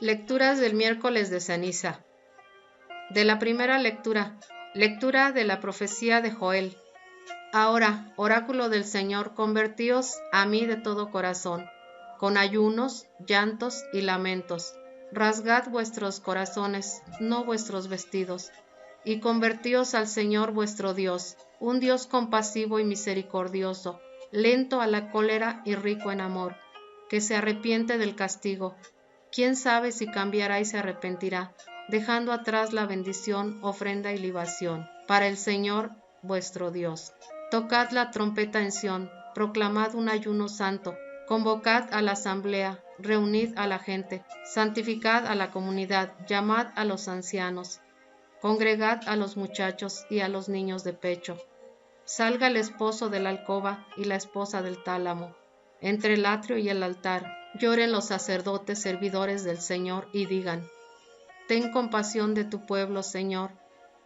Lecturas del miércoles de ceniza. De la primera lectura. Lectura de la profecía de Joel. Ahora, oráculo del Señor, convertíos a mí de todo corazón, con ayunos, llantos y lamentos. Rasgad vuestros corazones, no vuestros vestidos, y convertíos al Señor vuestro Dios, un Dios compasivo y misericordioso, lento a la cólera y rico en amor, que se arrepiente del castigo. ¿Quién sabe si cambiará y se arrepentirá, dejando atrás la bendición, ofrenda y libación, para el Señor vuestro Dios? Tocad la trompeta en Sión, proclamad un ayuno santo, convocad a la asamblea, reunid a la gente, santificad a la comunidad, llamad a los ancianos, congregad a los muchachos y a los niños de pecho. Salga el esposo de la alcoba y la esposa del tálamo. Entre el atrio y el altar, lloren los sacerdotes servidores del Señor y digan: Ten compasión de tu pueblo, Señor,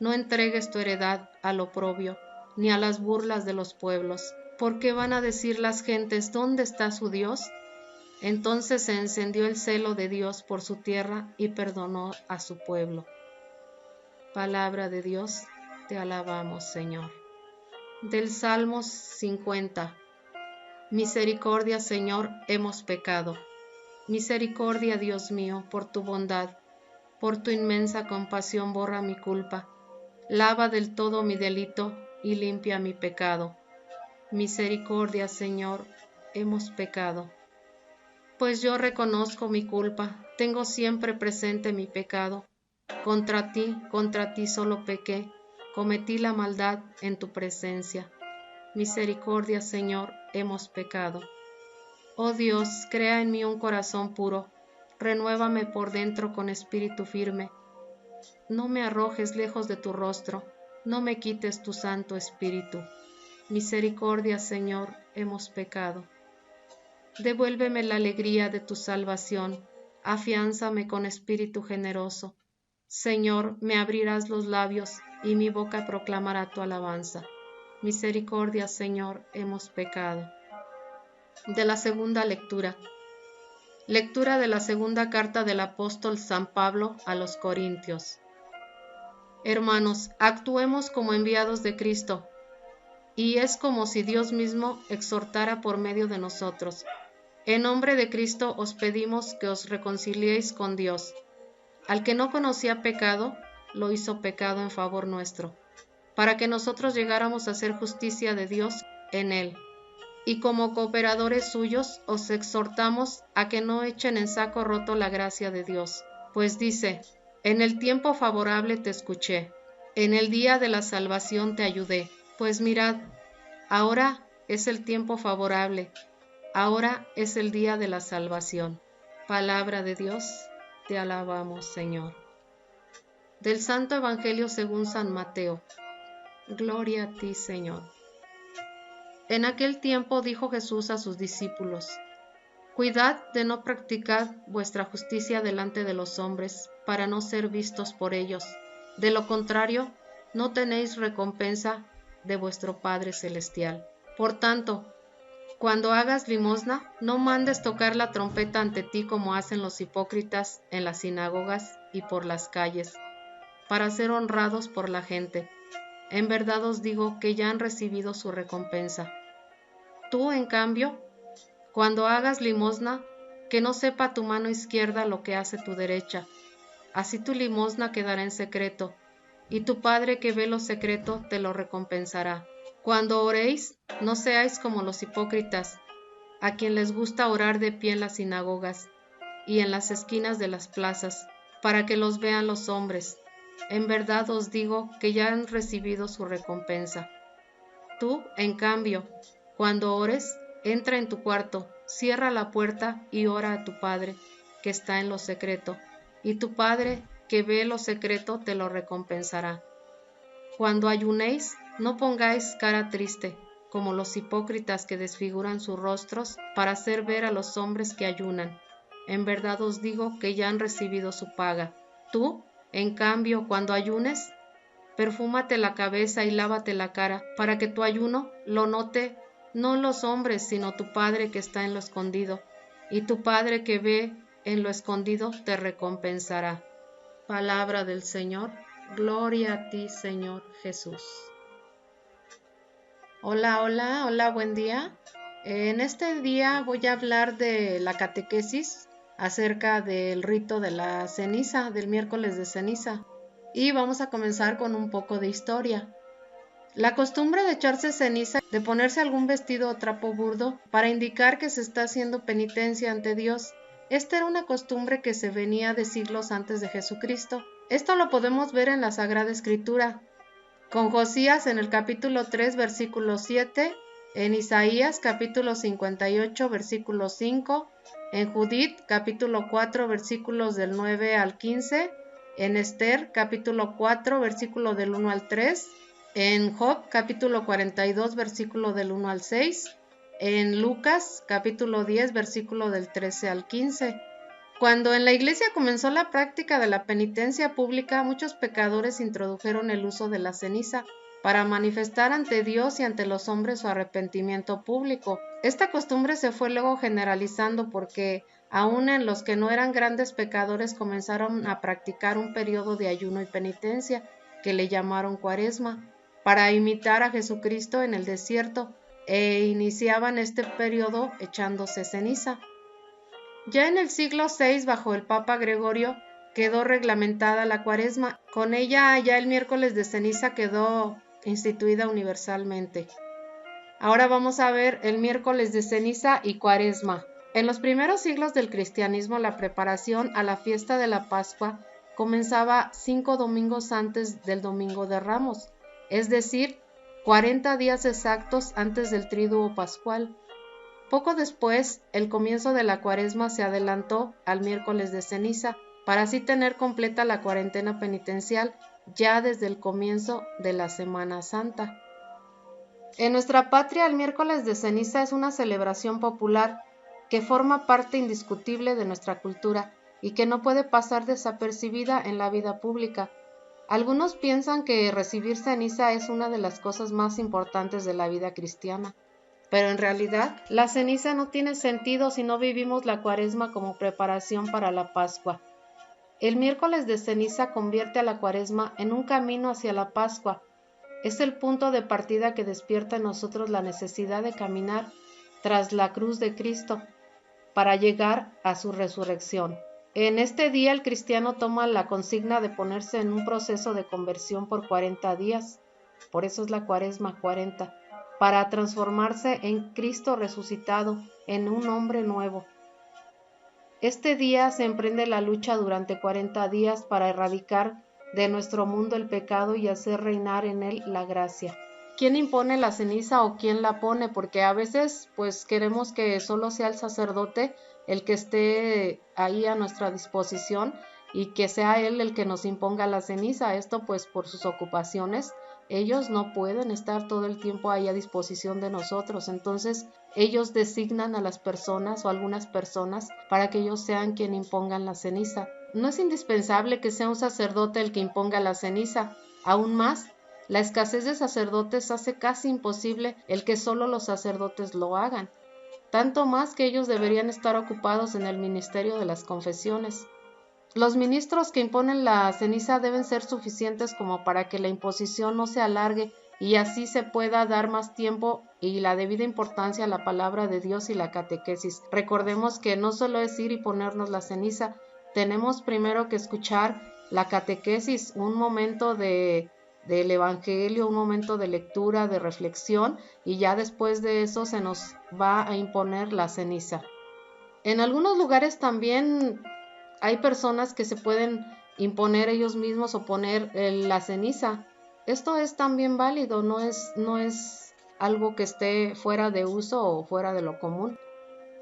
no entregues tu heredad al oprobio, ni a las burlas de los pueblos, porque van a decir las gentes: ¿dónde está su Dios? Entonces se encendió el celo de Dios por su tierra y perdonó a su pueblo. Palabra de Dios, te alabamos, Señor. Del Salmo 50. Misericordia, Señor, hemos pecado. Misericordia, Dios mío, por tu bondad, por tu inmensa compasión borra mi culpa, lava del todo mi delito y limpia mi pecado. Misericordia, Señor, hemos pecado. Pues yo reconozco mi culpa, tengo siempre presente mi pecado. Contra ti solo pequé, cometí la maldad en tu presencia. Misericordia, Señor, hemos pecado. Oh Dios, crea en mí un corazón puro, renuévame por dentro con espíritu firme. No me arrojes lejos de tu rostro, no me quites tu santo espíritu. Misericordia, Señor, hemos pecado. Devuélveme la alegría de tu salvación, afiánzame con espíritu generoso. Señor, me abrirás los labios, y mi boca proclamará tu alabanza. Misericordia, Señor, hemos pecado. De la segunda lectura. Lectura de la segunda carta del apóstol San Pablo a los Corintios. Hermanos, actuemos como enviados de Cristo, y es como si Dios mismo exhortara por medio de nosotros. En nombre de Cristo os pedimos que os reconciliéis con Dios. Al que no conocía pecado, lo hizo pecado en favor nuestro, para que nosotros llegáramos a hacer justicia de Dios en él. Y como cooperadores suyos os exhortamos a que no echen en saco roto la gracia de Dios, pues dice: en el tiempo favorable te escuché, en el día de la salvación te ayudé. Pues mirad, ahora es el tiempo favorable, ahora es el día de la salvación. Palabra de Dios, te alabamos, Señor. Del Santo Evangelio según San Mateo. Gloria a ti, Señor. En aquel tiempo dijo Jesús a sus discípulos: Cuidad de no practicar vuestra justicia delante de los hombres, para no ser vistos por ellos. De lo contrario, no tenéis recompensa de vuestro Padre Celestial. Por tanto, cuando hagas limosna, no mandes tocar la trompeta ante ti como hacen los hipócritas en las sinagogas y por las calles, para ser honrados por la gente. En verdad os digo que ya han recibido su recompensa. Tú, en cambio, cuando hagas limosna, que no sepa tu mano izquierda lo que hace tu derecha. Así tu limosna quedará en secreto, y tu Padre que ve lo secreto te lo recompensará. Cuando oréis, no seáis como los hipócritas, a quien les gusta orar de pie en las sinagogas y en las esquinas de las plazas, para que los vean los hombres. En verdad os digo que ya han recibido su recompensa. Tú, en cambio, cuando ores, entra en tu cuarto, cierra la puerta y ora a tu Padre, que está en lo secreto, y tu Padre, que ve lo secreto, te lo recompensará. Cuando ayunéis, no pongáis cara triste, como los hipócritas que desfiguran sus rostros para hacer ver a los hombres que ayunan. En verdad os digo que ya han recibido su paga. Tú, en cambio, cuando ayunes, perfúmate la cabeza y lávate la cara, para que tu ayuno lo note no los hombres, sino tu Padre que está en lo escondido. Y tu Padre que ve en lo escondido te recompensará. Palabra del Señor. Gloria a ti, Señor Jesús. Hola, hola, hola, buen día. En este día voy a hablar de la catequesis acerca del rito de la ceniza, del miércoles de ceniza. Y vamos a comenzar con un poco de historia. La costumbre de echarse ceniza, de ponerse algún vestido o trapo burdo para indicar que se está haciendo penitencia ante Dios, esta era una costumbre que se venía de siglos antes de Jesucristo. Esto lo podemos ver en la Sagrada Escritura, con Josías en el capítulo 3, versículo 7, en Isaías capítulo 58, versículo 5, en Judith capítulo 4, versículos del 9 al 15, en Esther capítulo 4, versículo del 1 al 3, en Job capítulo 42, versículo del 1 al 6, en Lucas capítulo 10, versículo del 13 al 15. Cuando en la Iglesia comenzó la práctica de la penitencia pública, muchos pecadores introdujeron el uso de la ceniza para manifestar ante Dios y ante los hombres su arrepentimiento público. Esta costumbre se fue luego generalizando porque aún en los que no eran grandes pecadores comenzaron a practicar un periodo de ayuno y penitencia que le llamaron Cuaresma, para imitar a Jesucristo en el desierto, e iniciaban este periodo echándose ceniza. Ya en el siglo VI, bajo el Papa Gregorio, quedó reglamentada la Cuaresma. Con ella ya el miércoles de ceniza quedó instituida universalmente. Ahora vamos a ver el miércoles de ceniza y Cuaresma. En los primeros siglos del cristianismo, la preparación a la fiesta de la Pascua comenzaba 5 domingos antes del Domingo de Ramos, es decir, 40 días exactos antes del Tríduo Pascual. Poco después, el comienzo de la Cuaresma se adelantó al miércoles de ceniza, para así tener completa la cuarentena penitencial ya desde el comienzo de la Semana Santa. En nuestra patria, el miércoles de ceniza es una celebración popular que forma parte indiscutible de nuestra cultura y que no puede pasar desapercibida en la vida pública. Algunos piensan que recibir ceniza es una de las cosas más importantes de la vida cristiana. Pero en realidad, la ceniza no tiene sentido si no vivimos la Cuaresma como preparación para la Pascua. El miércoles de ceniza convierte a la Cuaresma en un camino hacia la Pascua. Es el punto de partida que despierta en nosotros la necesidad de caminar tras la cruz de Cristo para llegar a su resurrección. En este día el cristiano toma la consigna de ponerse en un proceso de conversión por 40 días. Por eso es la Cuaresma 40. Para transformarse en Cristo resucitado, en un hombre nuevo. Este día se emprende la lucha durante 40 días para erradicar de nuestro mundo el pecado y hacer reinar en él la gracia. ¿Quién impone la ceniza o quién la pone? Porque a veces pues queremos que solo sea el sacerdote el que esté ahí a nuestra disposición y que sea él el que nos imponga la ceniza. Esto pues por sus ocupaciones. Ellos no pueden estar todo el tiempo ahí a disposición de nosotros, entonces ellos designan a las personas o algunas personas para que ellos sean quien impongan la ceniza. No es indispensable que sea un sacerdote el que imponga la ceniza, aún más, la escasez de sacerdotes hace casi imposible el que solo los sacerdotes lo hagan, tanto más que ellos deberían estar ocupados en el ministerio de las confesiones. Los ministros que imponen la ceniza deben ser suficientes como para que la imposición no se alargue y así se pueda dar más tiempo y la debida importancia a la palabra de Dios y la catequesis. Recordemos que no solo es ir y ponernos la ceniza, tenemos primero que escuchar la catequesis, un momento del Evangelio, un momento de lectura, de reflexión, y ya después de eso se nos va a imponer la ceniza. En algunos lugares también hay personas que se pueden imponer ellos mismos o poner la ceniza. Esto es también válido, no es algo que esté fuera de uso o fuera de lo común.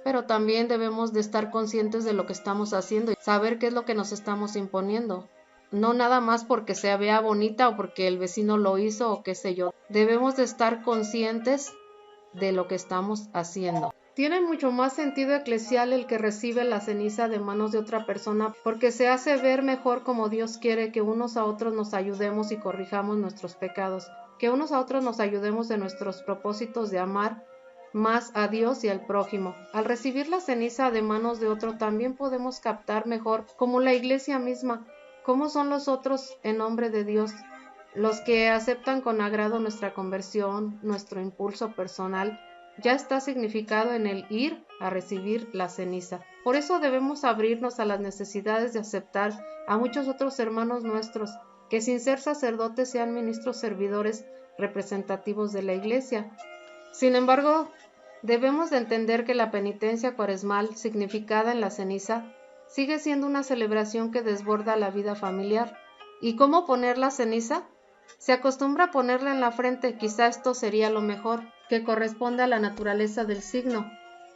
Pero también debemos de estar conscientes de lo que estamos haciendo y saber qué es lo que nos estamos imponiendo. No nada más porque se vea bonita o porque el vecino lo hizo o qué sé yo. Debemos de estar conscientes de lo que estamos haciendo. Tiene mucho más sentido eclesial el que recibe la ceniza de manos de otra persona porque se hace ver mejor como Dios quiere que unos a otros nos ayudemos y corrijamos nuestros pecados, que unos a otros nos ayudemos en nuestros propósitos de amar más a Dios y al prójimo. Al recibir la ceniza de manos de otro, también podemos captar mejor, como la Iglesia misma, cómo son los otros en nombre de Dios, los que aceptan con agrado nuestra conversión, nuestro impulso personal. Ya está significado en el ir a recibir la ceniza. Por eso debemos abrirnos a las necesidades de aceptar a muchos otros hermanos nuestros, que sin ser sacerdotes sean ministros servidores representativos de la Iglesia. Sin embargo, debemos de entender que la penitencia cuaresmal, significada en la ceniza, sigue siendo una celebración que desborda la vida familiar. ¿Y cómo poner la ceniza? Se acostumbra a ponerla en la frente, quizá esto sería lo mejor, que corresponde a la naturaleza del signo,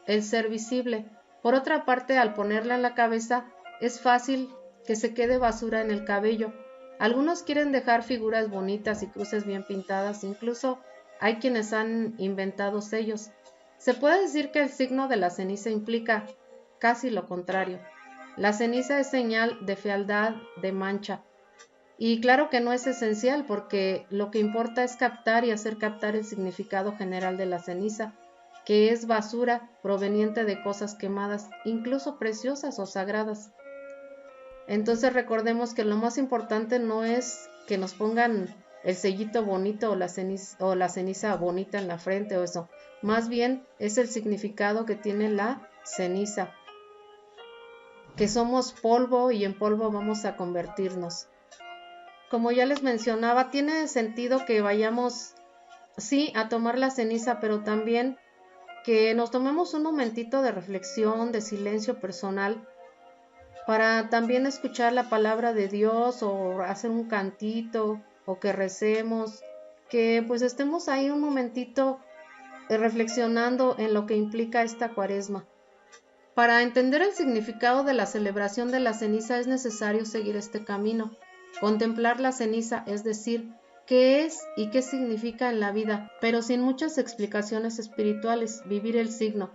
el ser visible. Por otra parte, al ponerla en la cabeza, es fácil que se quede basura en el cabello. Algunos quieren dejar figuras bonitas y cruces bien pintadas, incluso hay quienes han inventado sellos. Se puede decir que el signo de la ceniza implica casi lo contrario. La ceniza es señal de fealdad, de mancha. Y claro que no es esencial, porque lo que importa es captar y hacer captar el significado general de la ceniza, que es basura proveniente de cosas quemadas, incluso preciosas o sagradas. Entonces recordemos que lo más importante no es que nos pongan el sellito bonito o la ceniza bonita en la frente o eso. Más bien es el significado que tiene la ceniza, que somos polvo y en polvo vamos a convertirnos. Como ya les mencionaba, tiene sentido que vayamos, sí, a tomar la ceniza, pero también que nos tomemos un momentito de reflexión, de silencio personal, para también escuchar la palabra de Dios o hacer un cantito o que recemos, que pues estemos ahí un momentito reflexionando en lo que implica esta cuaresma. Para entender el significado de la celebración de la ceniza es necesario seguir este camino, contemplar la ceniza, es decir, qué es y qué significa en la vida, pero sin muchas explicaciones espirituales, vivir el signo,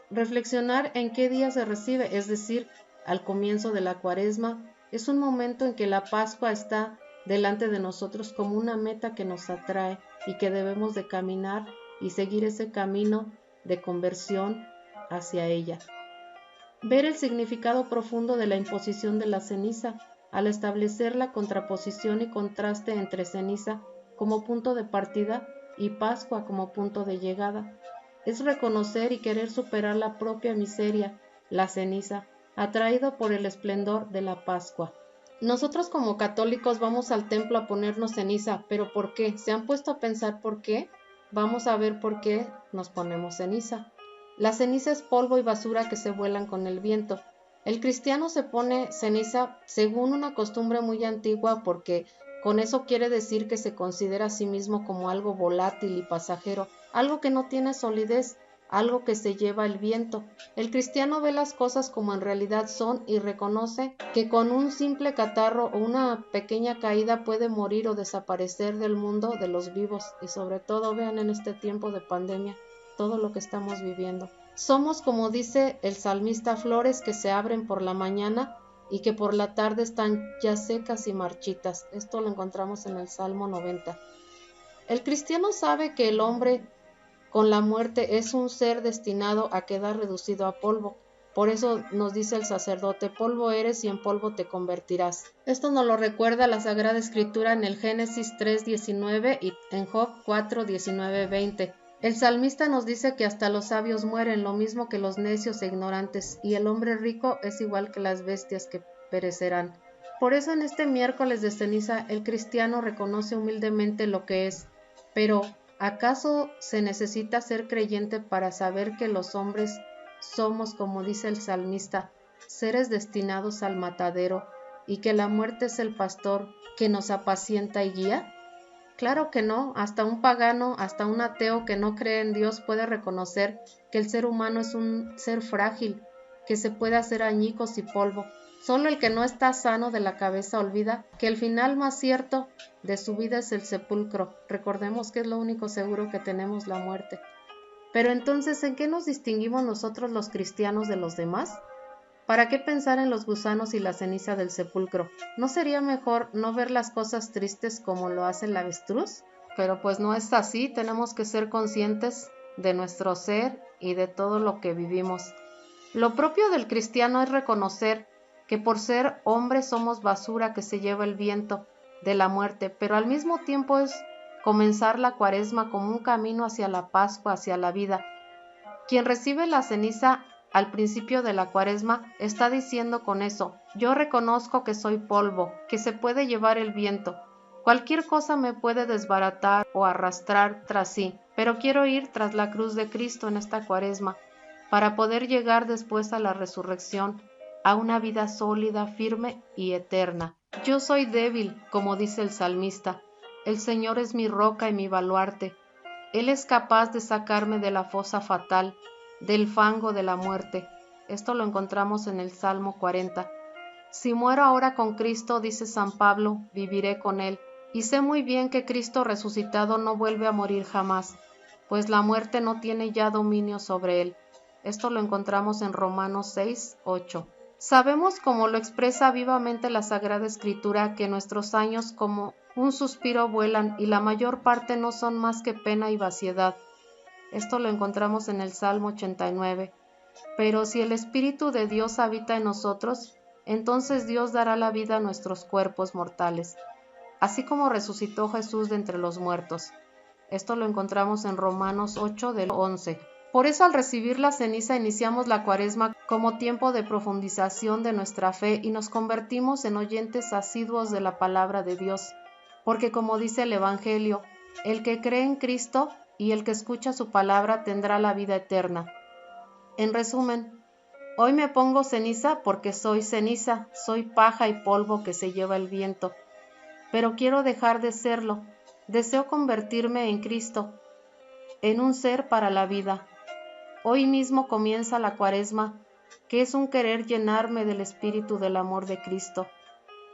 reflexionar en qué día se recibe, es decir, al comienzo de la cuaresma, es un momento en que la Pascua está delante de nosotros como una meta que nos atrae y que debemos de caminar y seguir ese camino de conversión hacia ella. Ver el significado profundo de la imposición de la ceniza, al establecer la contraposición y contraste entre ceniza como punto de partida y Pascua como punto de llegada. Es reconocer y querer superar la propia miseria, la ceniza, atraído por el esplendor de la Pascua. Nosotros como católicos vamos al templo a ponernos ceniza, pero ¿por qué? ¿Se han puesto a pensar por qué? Vamos a ver por qué nos ponemos ceniza. La ceniza es polvo y basura que se vuelan con el viento. El cristiano se pone ceniza según una costumbre muy antigua, porque con eso quiere decir que se considera a sí mismo como algo volátil y pasajero, algo que no tiene solidez, algo que se lleva el viento. El cristiano ve las cosas como en realidad son y reconoce que con un simple catarro o una pequeña caída puede morir o desaparecer del mundo de los vivos, y sobre todo vean en este tiempo de pandemia todo lo que estamos viviendo. Somos, como dice el salmista, flores que se abren por la mañana y que por la tarde están ya secas y marchitas. Esto lo encontramos en el Salmo 90. El cristiano sabe que el hombre con la muerte es un ser destinado a quedar reducido a polvo. Por eso nos dice el sacerdote: polvo eres y en polvo te convertirás. Esto nos lo recuerda la Sagrada Escritura en el Génesis 3:19 y en Job 4:19-20. El salmista nos dice que hasta los sabios mueren, lo mismo que los necios e ignorantes, y el hombre rico es igual que las bestias que perecerán. Por eso en este miércoles de ceniza el cristiano reconoce humildemente lo que es. Pero ¿acaso se necesita ser creyente para saber que los hombres somos, como dice el salmista, seres destinados al matadero, y que la muerte es el pastor que nos apacienta y guía? Claro que no, hasta un pagano, hasta un ateo que no cree en Dios puede reconocer que el ser humano es un ser frágil, que se puede hacer añicos y polvo. Solo el que no está sano de la cabeza olvida que el final más cierto de su vida es el sepulcro. Recordemos que es lo único seguro que tenemos, la muerte. Pero entonces, ¿en qué nos distinguimos nosotros los cristianos de los demás? ¿Para qué pensar en los gusanos y la ceniza del sepulcro? ¿No sería mejor no ver las cosas tristes como lo hace el avestruz? Pero pues no es así, tenemos que ser conscientes de nuestro ser y de todo lo que vivimos. Lo propio del cristiano es reconocer que por ser hombres somos basura que se lleva el viento de la muerte, pero al mismo tiempo es comenzar la Cuaresma como un camino hacia la Pascua, hacia la vida. Quien recibe la ceniza al principio de la Cuaresma está diciendo con eso: yo reconozco que soy polvo, que se puede llevar el viento. Cualquier cosa me puede desbaratar o arrastrar tras sí, pero quiero ir tras la cruz de Cristo en esta Cuaresma, para poder llegar después a la resurrección, a una vida sólida, firme y eterna. Yo soy débil, como dice el salmista. El Señor es mi roca y mi baluarte. Él es capaz de sacarme de la fosa fatal, del fango de la muerte. Esto lo encontramos en el Salmo 40. Si muero ahora con Cristo, dice San Pablo, viviré con Él. Y sé muy bien que Cristo resucitado no vuelve a morir jamás, pues la muerte no tiene ya dominio sobre Él. Esto lo encontramos en Romanos 6, 8. Sabemos, como lo expresa vivamente la Sagrada Escritura, que nuestros años como un suspiro vuelan y la mayor parte no son más que pena y vaciedad. Esto lo encontramos en el Salmo 89. Pero si el Espíritu de Dios habita en nosotros, entonces Dios dará la vida a nuestros cuerpos mortales, así como resucitó Jesús de entre los muertos. Esto lo encontramos en Romanos 8 del 11. Por eso al recibir la ceniza iniciamos la Cuaresma como tiempo de profundización de nuestra fe y nos convertimos en oyentes asiduos de la palabra de Dios, porque como dice el Evangelio, el que cree en Cristo y el que escucha su palabra tendrá la vida eterna. En resumen, hoy me pongo ceniza porque soy ceniza, soy paja y polvo que se lleva el viento, pero quiero dejar de serlo. Deseo convertirme en Cristo, en un ser para la vida. Hoy mismo comienza la Cuaresma, que es un querer llenarme del espíritu del amor de Cristo,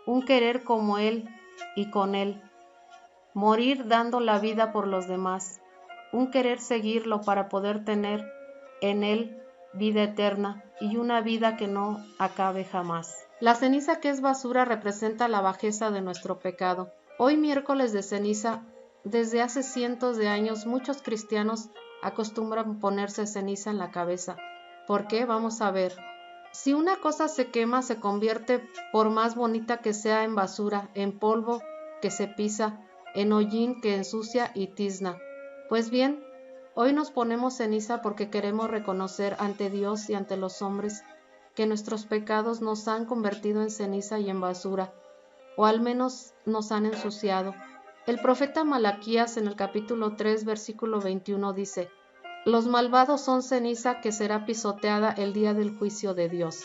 un querer como Él y con Él, morir dando la vida por los demás, un querer seguirlo para poder tener en Él vida eterna y una vida que no acabe jamás. La ceniza, que es basura, representa la bajeza de nuestro pecado. Hoy, miércoles de ceniza, desde hace cientos de años muchos cristianos acostumbran ponerse ceniza en la cabeza. ¿Por qué? Vamos a ver. Si una cosa se quema, se convierte, por más bonita que sea, en basura, en polvo que se pisa, en hollín que ensucia y tizna. Pues bien, hoy nos ponemos ceniza porque queremos reconocer ante Dios y ante los hombres que nuestros pecados nos han convertido en ceniza y en basura, o al menos nos han ensuciado. El profeta Malaquías en el capítulo 3, versículo 21 dice: los malvados son ceniza que será pisoteada el día del juicio de Dios.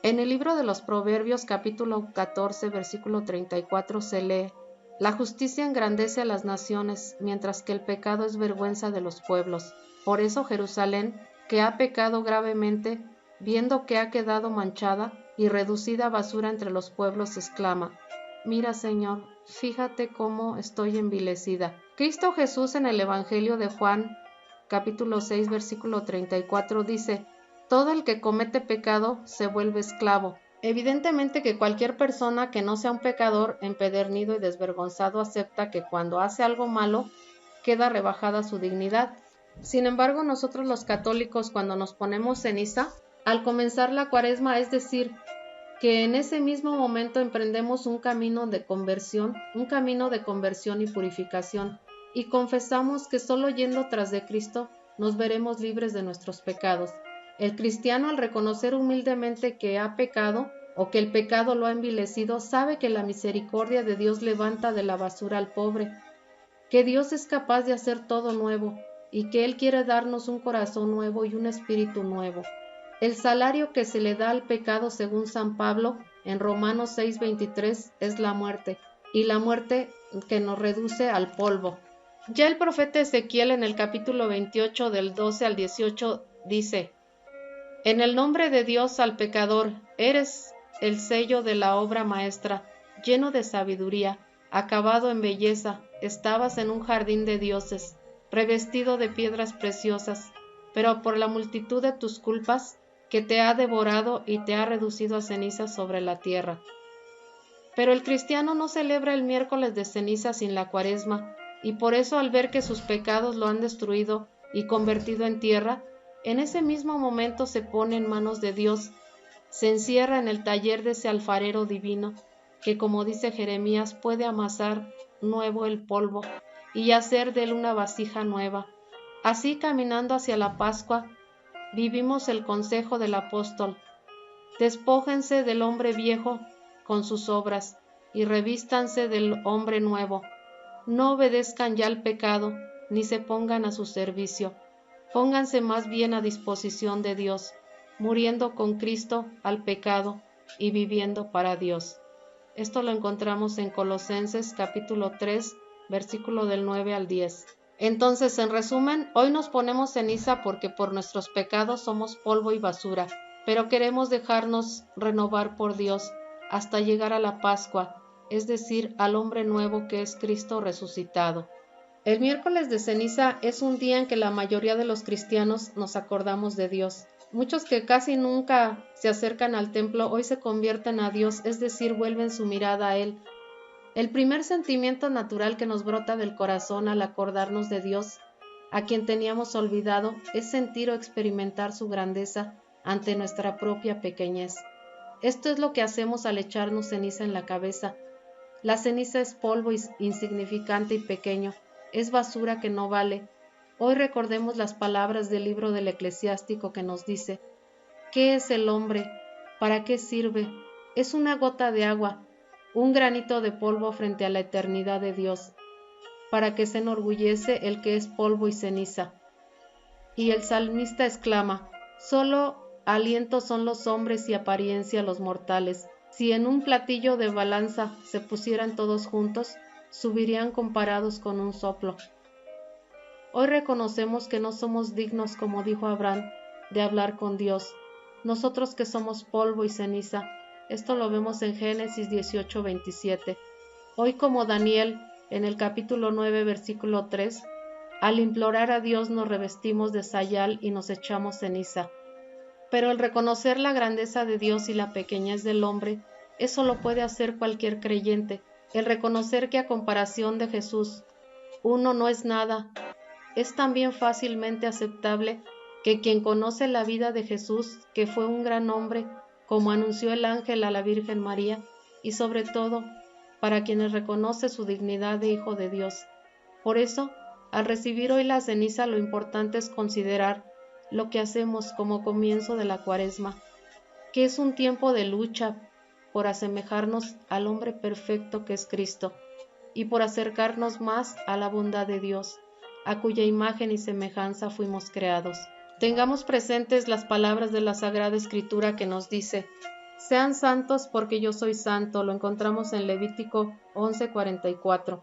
En el libro de los Proverbios, capítulo 14, versículo 34, se lee: la justicia engrandece a las naciones, mientras que el pecado es vergüenza de los pueblos. Por eso Jerusalén, que ha pecado gravemente, viendo que ha quedado manchada y reducida a basura entre los pueblos, exclama: mira, Señor, fíjate cómo estoy envilecida. Cristo Jesús en el Evangelio de Juan, capítulo 6, versículo 34 dice: todo el que comete pecado se vuelve esclavo. Evidentemente que cualquier persona que no sea un pecador empedernido y desvergonzado acepta que cuando hace algo malo queda rebajada su dignidad. Sin embargo, nosotros los católicos, cuando nos ponemos ceniza, al comenzar la Cuaresma, es decir, que en ese mismo momento emprendemos un camino de conversión y purificación, y confesamos que solo yendo tras de Cristo nos veremos libres de nuestros pecados. El cristiano, al reconocer humildemente que ha pecado o que el pecado lo ha envilecido, sabe que la misericordia de Dios levanta de la basura al pobre, que Dios es capaz de hacer todo nuevo y que Él quiere darnos un corazón nuevo y un espíritu nuevo. El salario que se le da al pecado, según San Pablo en Romanos 6:23, es la muerte, y la muerte que nos reduce al polvo. Ya el profeta Ezequiel en el capítulo 28 del 12 al 18 dice: en el nombre de Dios al pecador, eres el sello de la obra maestra, lleno de sabiduría, acabado en belleza, estabas en un jardín de dioses, revestido de piedras preciosas, pero por la multitud de tus culpas, que te ha devorado y te ha reducido a cenizas sobre la tierra. Pero el cristiano no celebra el miércoles de ceniza sin la Cuaresma, y por eso, al ver que sus pecados lo han destruido, y convertido en tierra, en ese mismo momento se pone en manos de Dios, se encierra en el taller de ese alfarero divino, que como dice Jeremías, puede amasar nuevo el polvo y hacer de él una vasija nueva. Así, caminando hacia la Pascua, vivimos el consejo del apóstol: despójense del hombre viejo con sus obras y revístanse del hombre nuevo. No obedezcan ya al pecado, ni se pongan a su servicio. Pónganse más bien a disposición de Dios, muriendo con Cristo al pecado y viviendo para Dios. Esto lo encontramos en Colosenses capítulo 3, versículo del 9 al 10. Entonces, en resumen, hoy nos ponemos ceniza porque por nuestros pecados somos polvo y basura, pero queremos dejarnos renovar por Dios hasta llegar a la Pascua, es decir, al hombre nuevo que es Cristo resucitado. El miércoles de ceniza es un día en que la mayoría de los cristianos nos acordamos de Dios. Muchos que casi nunca se acercan al templo hoy se convierten a Dios, es decir, vuelven su mirada a Él. El primer sentimiento natural que nos brota del corazón al acordarnos de Dios, a quien teníamos olvidado, es sentir o experimentar su grandeza ante nuestra propia pequeñez. Esto es lo que hacemos al echarnos ceniza en la cabeza. La ceniza es polvo insignificante y pequeño, es basura que no vale. Hoy recordemos las palabras del libro del Eclesiástico que nos dice: ¿qué es el hombre? ¿Para qué sirve? Es una gota de agua, un granito de polvo frente a la eternidad de Dios. ¿Para qué se enorgullece el que es polvo y ceniza? Y el salmista exclama: solo aliento son los hombres y apariencia los mortales. Si en un platillo de balanza se pusieran todos juntos, subirían comparados con un soplo. Hoy reconocemos que no somos dignos, como dijo Abraham, de hablar con Dios. Nosotros que somos polvo y ceniza. Esto lo vemos en Génesis 18:27. Hoy, como Daniel, en el capítulo 9, versículo 3, al implorar a Dios nos revestimos de sayal y nos echamos ceniza. Pero el reconocer la grandeza de Dios y la pequeñez del hombre, eso lo puede hacer cualquier creyente. El reconocer que a comparación de Jesús, uno no es nada, es también fácilmente aceptable que quien conoce la vida de Jesús, que fue un gran hombre, como anunció el ángel a la Virgen María, y sobre todo, para quienes reconoce su dignidad de Hijo de Dios. Por eso, al recibir hoy la ceniza, lo importante es considerar lo que hacemos como comienzo de la Cuaresma, que es un tiempo de lucha por asemejarnos al hombre perfecto que es Cristo, y por acercarnos más a la bondad de Dios, a cuya imagen y semejanza fuimos creados. Tengamos presentes las palabras de la Sagrada Escritura que nos dice: sean santos porque yo soy santo. Lo encontramos en Levítico 11:44.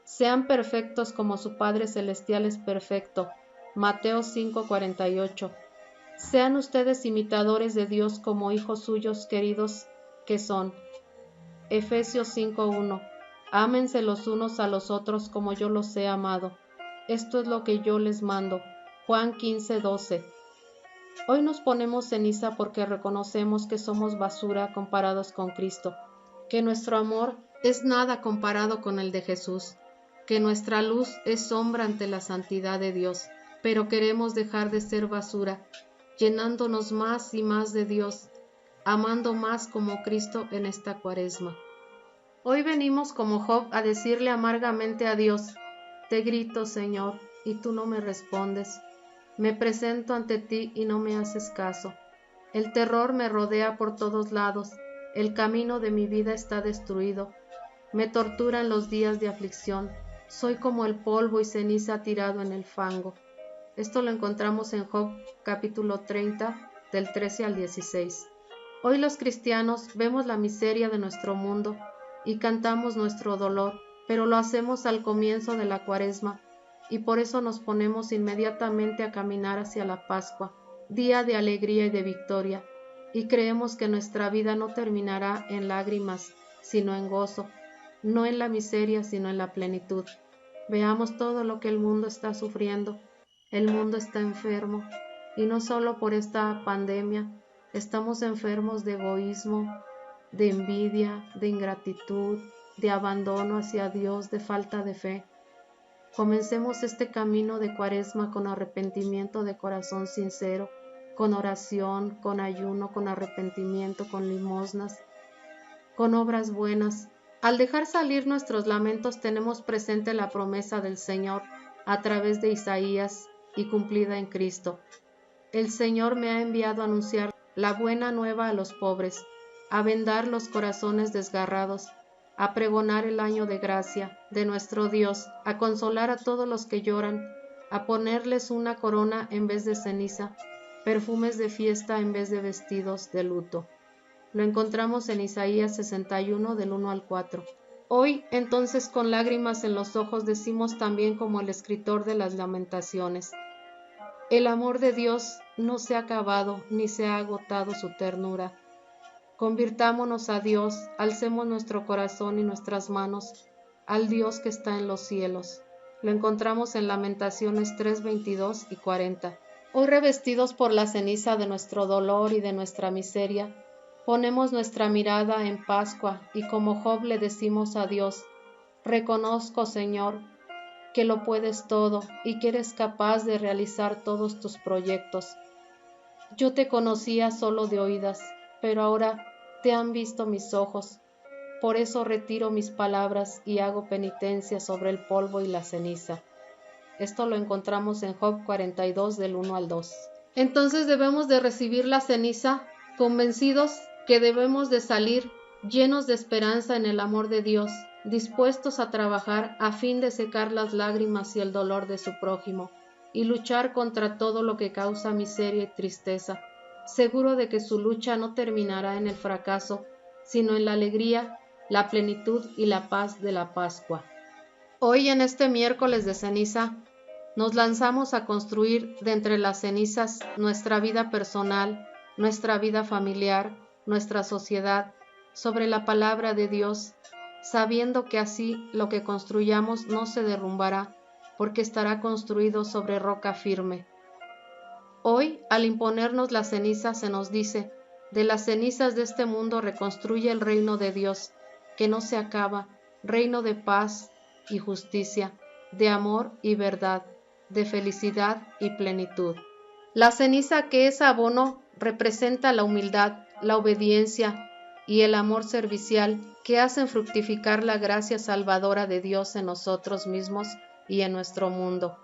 Sean perfectos como su Padre Celestial es perfecto. Mateo 5:48. Sean ustedes imitadores de Dios como hijos suyos queridos que son. Efesios 5:1. Ámense los unos a los otros como yo los he amado. Esto es lo que yo les mando. Juan 15:12. Hoy nos ponemos ceniza porque reconocemos que somos basura comparados con Cristo, que nuestro amor es nada comparado con el de Jesús, que nuestra luz es sombra ante la santidad de Dios, pero queremos dejar de ser basura, llenándonos más y más de Dios, amando más como Cristo en esta Cuaresma. Hoy venimos como Job a decirle amargamente a Dios: te grito, Señor, y tú no me respondes. Me presento ante ti y no me haces caso. El terror me rodea por todos lados, el camino de mi vida está destruido. Me torturan los días de aflicción, soy como el polvo y ceniza tirado en el fango. Esto lo encontramos en Job capítulo 30, del 13 al 16. Hoy los cristianos vemos la miseria de nuestro mundo y cantamos nuestro dolor, pero lo hacemos al comienzo de la Cuaresma, y por eso nos ponemos inmediatamente a caminar hacia la Pascua, día de alegría y de victoria, y creemos que nuestra vida no terminará en lágrimas, sino en gozo, no en la miseria, sino en la plenitud. Veamos todo lo que el mundo está sufriendo. El mundo está enfermo, y no solo por esta pandemia, estamos enfermos de egoísmo, de envidia, de ingratitud, de abandono hacia Dios, de falta de fe. Comencemos este camino de Cuaresma con arrepentimiento de corazón sincero, con oración, con ayuno, con arrepentimiento, con limosnas, con obras buenas. Al dejar salir nuestros lamentos tenemos presente la promesa del Señor a través de Isaías y cumplida en Cristo. El Señor me ha enviado a anunciar la buena nueva a los pobres, a vendar los corazones desgarrados, a pregonar el año de gracia de nuestro Dios, a consolar a todos los que lloran, a ponerles una corona en vez de ceniza, perfumes de fiesta en vez de vestidos de luto. Lo encontramos en Isaías 61 del 1 al 4. Hoy, entonces, con lágrimas en los ojos, decimos también como el escritor de las Lamentaciones: el amor de Dios no se ha acabado, ni se ha agotado su ternura. Convirtámonos a Dios, alcemos nuestro corazón y nuestras manos al Dios que está en los cielos. Lo encontramos en Lamentaciones 3, 22 y 40. Hoy, revestidos por la ceniza de nuestro dolor y de nuestra miseria, ponemos nuestra mirada en Pascua y como Job le decimos a Dios: reconozco, Señor, que lo puedes todo y que eres capaz de realizar todos tus proyectos. Yo te conocía solo de oídas, pero ahora te han visto mis ojos. Por eso retiro mis palabras y hago penitencia sobre el polvo y la ceniza. Esto lo encontramos en Job 42 del 1 al 2. Entonces debemos de recibir la ceniza convencidos que debemos de salir llenos de esperanza en el amor de Dios, dispuestos a trabajar a fin de secar las lágrimas y el dolor de su prójimo, y luchar contra todo lo que causa miseria y tristeza, seguro de que su lucha no terminará en el fracaso, sino en la alegría, la plenitud y la paz de la Pascua. Hoy, en este miércoles de ceniza, nos lanzamos a construir de entre las cenizas nuestra vida personal, nuestra vida familiar, nuestra sociedad, sobre la palabra de Dios, sabiendo que así lo que construyamos no se derrumbará, porque estará construido sobre roca firme. Hoy, al imponernos la ceniza, se nos dice: de las cenizas de este mundo reconstruye el reino de Dios, que no se acaba, reino de paz y justicia, de amor y verdad, de felicidad y plenitud. La ceniza, que es abono, representa la humildad, la obediencia y el amor servicial que hacen fructificar la gracia salvadora de Dios en nosotros mismos y en nuestro mundo.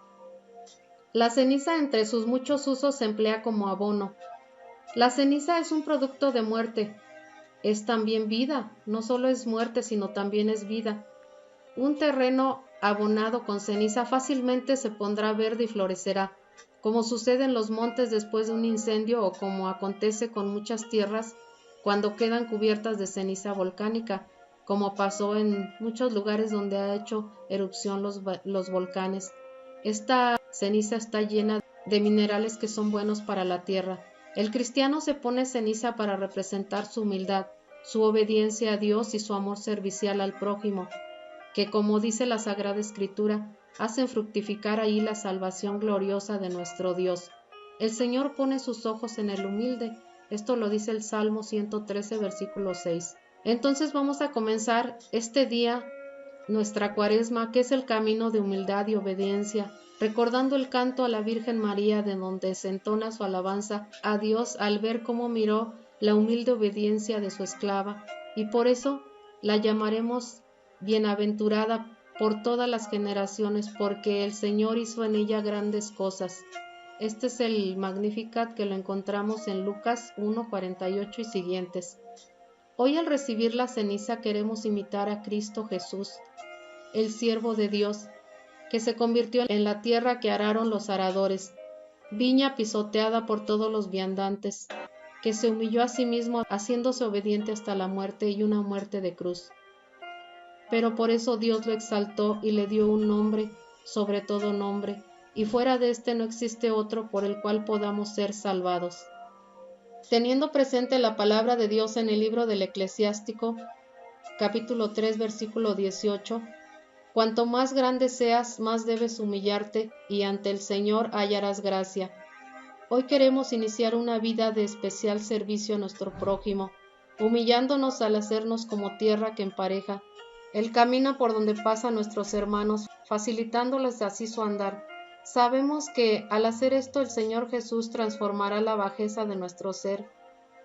La ceniza, entre sus muchos usos, se emplea como abono. La ceniza es un producto de muerte. Es también vida, no solo es muerte, sino también es vida. Un terreno abonado con ceniza fácilmente se pondrá verde y florecerá, como sucede en los montes después de un incendio o como acontece con muchas tierras cuando quedan cubiertas de ceniza volcánica, como pasó en muchos lugares donde ha hecho erupción los volcanes. Esta ceniza está llena de minerales que son buenos para la tierra. El cristiano se pone ceniza para representar su humildad, su obediencia a Dios y su amor servicial al prójimo, que, como dice la Sagrada Escritura, hacen fructificar ahí la salvación gloriosa de nuestro Dios. El Señor pone sus ojos en el humilde. Esto lo dice el Salmo 113, versículo 6. Entonces vamos a comenzar este día, nuestra Cuaresma, que es el camino de humildad y obediencia, recordando el canto a la Virgen María, de donde se entona su alabanza a Dios al ver cómo miró la humilde obediencia de su esclava, y por eso la llamaremos bienaventurada por todas las generaciones, porque el Señor hizo en ella grandes cosas. Este es el Magnificat, que lo encontramos en Lucas 1, 48 y siguientes. Hoy, al recibir la ceniza, queremos imitar a Cristo Jesús, el siervo de Dios, que se convirtió en la tierra que araron los aradores, viña pisoteada por todos los viandantes, que se humilló a sí mismo haciéndose obediente hasta la muerte, y una muerte de cruz. Pero por eso Dios lo exaltó y le dio un nombre sobre todo nombre, y fuera de este no existe otro por el cual podamos ser salvados. Teniendo presente la palabra de Dios en el libro del Eclesiástico, capítulo 3, versículo 18, cuanto más grande seas, más debes humillarte, y ante el Señor hallarás gracia. Hoy queremos iniciar una vida de especial servicio a nuestro prójimo, humillándonos al hacernos como tierra que empareja el camino por donde pasan nuestros hermanos facilitándoles así su andar. Sabemos que al hacer esto el Señor Jesús transformará la bajeza de nuestro ser,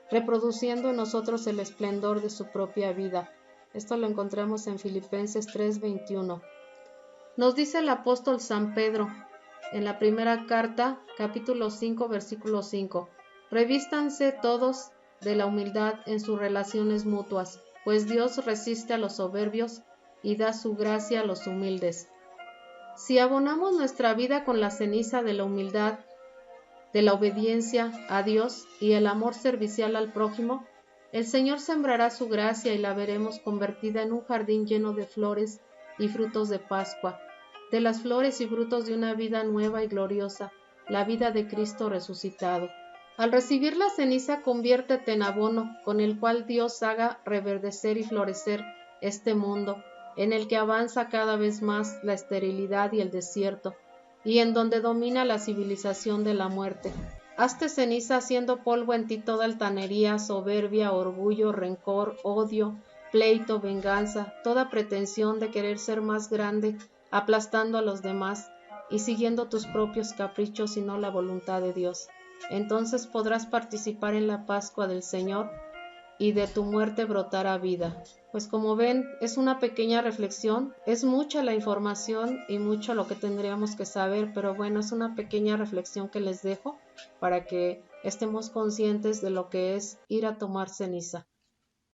reproduciendo en nosotros el esplendor de su propia vida. Esto lo encontramos en Filipenses 3:21. Nos dice el apóstol San Pedro en la primera carta, capítulo 5, versículo 5. Revístanse todos de la humildad en sus relaciones mutuas, pues Dios resiste a los soberbios y da su gracia a los humildes. Si abonamos nuestra vida con la ceniza de la humildad, de la obediencia a Dios y el amor servicial al prójimo, el Señor sembrará su gracia y la veremos convertida en un jardín lleno de flores y frutos de Pascua, de las flores y frutos de una vida nueva y gloriosa, la vida de Cristo resucitado. Al recibir la ceniza, conviértete en abono con el cual Dios haga reverdecer y florecer este mundo, en el que avanza cada vez más la esterilidad y el desierto, y en donde domina la civilización de la muerte. Hazte ceniza haciendo polvo en ti toda altanería, soberbia, orgullo, rencor, odio, pleito, venganza, toda pretensión de querer ser más grande, aplastando a los demás y siguiendo tus propios caprichos y no la voluntad de Dios. Entonces podrás participar en la Pascua del Señor y de tu muerte brotará vida. Pues como ven, es una pequeña reflexión, es mucha la información y mucho lo que tendríamos que saber, pero bueno, es una pequeña reflexión que les dejo para que estemos conscientes de lo que es ir a tomar ceniza.